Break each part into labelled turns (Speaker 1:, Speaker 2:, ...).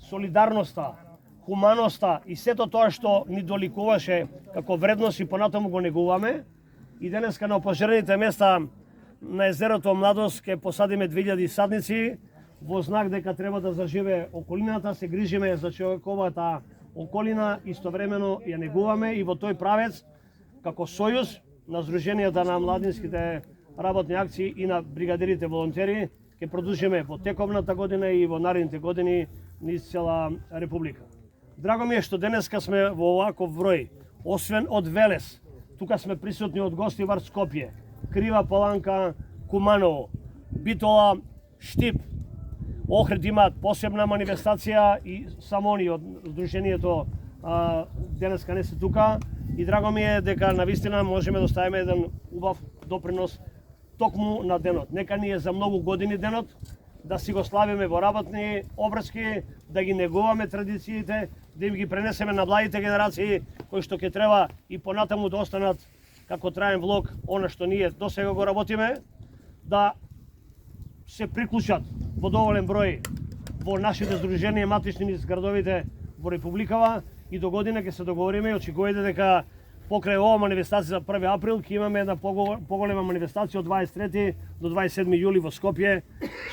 Speaker 1: солидарноста, хуманоста и сето тоа што ни доликуваше како вредност и понатаму го негуваме. И денеска на опожарените места на езерото Младост ќе посадиме 2000 садници во знак дека треба да заживе околината, се грижиме за човековата околина, истовремено ја негуваме и во тој правец како сојуз на Сдруженијата на младинските работни акции и на бригадирите волонтери ќе продолжиме во тековната година и во наредните години низ цела Република. Драго ми е што денеска сме во оваков број, освен од Велес, тука сме присутни од Гостивар, Скопје, Крива Паланка, Куманово, Битола, Штип. Охрид имаат посебна манифестација и само они од Сдруженијето денеска не се тука. И драго ми е дека навистина можеме да оставиме еден убав допринос токму на денот. Нека ни е за многу години денот, да си го славиме во работни обрски, да ги негуваме традициите, да им ги пренесеме на младите генерации, кои што ќе треба и понатаму да останат како траен влог, она што ние досега го работиме, да се приклучат во доволен број во нашите здруженија матични низ градовите во Републикава и до година ќе се договориме и очекувате дека покрај ова манифестација за 1 април ќе имаме една поголема манифестација од 23 до 27 јули во Скопје,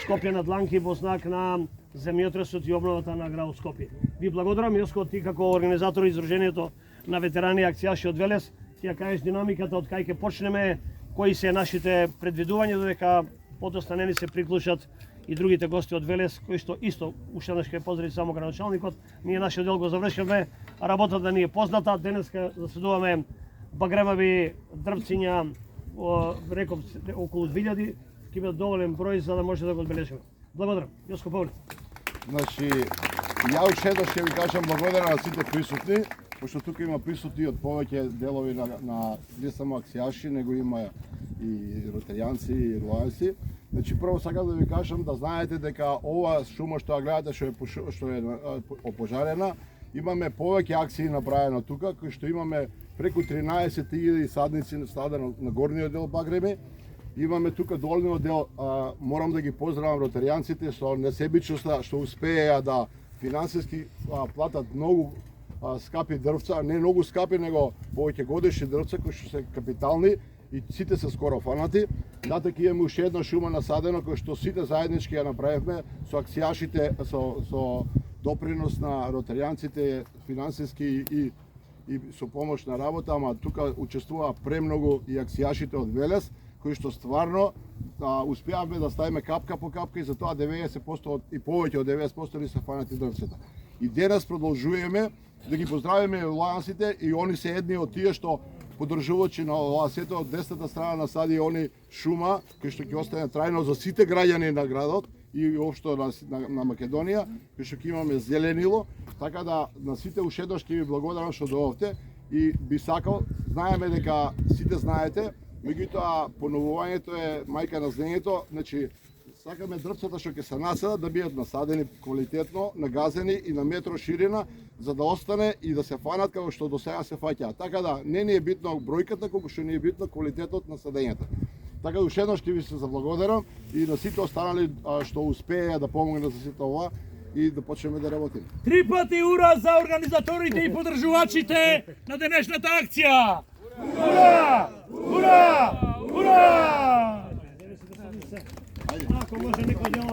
Speaker 1: Скопје на дланки во знак на земјотресот и обновата на градот Скопје. Ви благодарам, Јоско, ти како организатор и Сдруженијето на ветерани и акцијаши од Велес, ти ја кажеш динамиката од кај ќе почнеме, кои се нашите предвидувања, додека подоста не ни се приклучат и другите гости од Велес, кои што исто уште еднаш ќе поздрави само градоначалникот. Ние нашиот дел го завршивме, работата ни е позната. Денеска заседуваме багремави дрвциња, реков околу 2000, ќе бидат доволен број за да може да го одбележиме. Благодарам. Јоско Павле.
Speaker 2: Значи, ја уште еднаш ќе ви кажам благодарам на сите присутни, пошто тука има присутни од повеќе делови на не само акцијаши, него има и ротаријанци и руанци. Значи, прво сакам да ви кажам да знаете дека ова шума што ја гледате што е опожарена, имаме повеќе акции направено тука, кои што имаме преку 13.000 садници стадено на горниот дел Багреми. Имаме тука долниот дел, морам да ги поздравам ротаријанците со несебичноста што успееа да финансиски платат многу скапи дрвца, не многу скапи, него повеќе годишни дрвца кои што се капитални и сите се скоро фанати. Натак имаме уште една шума насадена која што сите заеднички ја направивме со акцијашите, со допринос на ротаријанците финансиски и со помош на работа, ама тука учествува премногу и акцијашите од Велес, кои што стварно успеавме да ставиме капка по капка и затоа 90% и повеќе од 90% ни се фанати дрвцата. И денес продолжуваме да ги поздравиме влајансите и они се едни од тие што поддржувачи на ова сето од десната страна насади они шума кој што ќе остане трајно за сите граѓани на градот и општо на Македонија, кој што ќе имаме зеленило, така да на сите уште еднаш ќе ви благодарам што доовте и би сакал, знаеме дека сите знаете, меѓутоа поновувањето е мајка на знаењето, значи сакаме дрвцата што ќе се насадат да бидат насадени квалитетно, нагазени и на метро ширина, за да остане и да се фанат како што до сега се фаќаат. Така да не ни е битно бројката, колку што ни е битно квалитетот на садењата. Така да уште еднаш ќе ви се заблагодарам и на сите останали што успееа да помогнат за сите ова и да почнеме да работиме.
Speaker 3: 3 пати ура за организаторите и поддржувачите на денешната акција! Ура! Ура! Ура!
Speaker 1: Ако може некој дел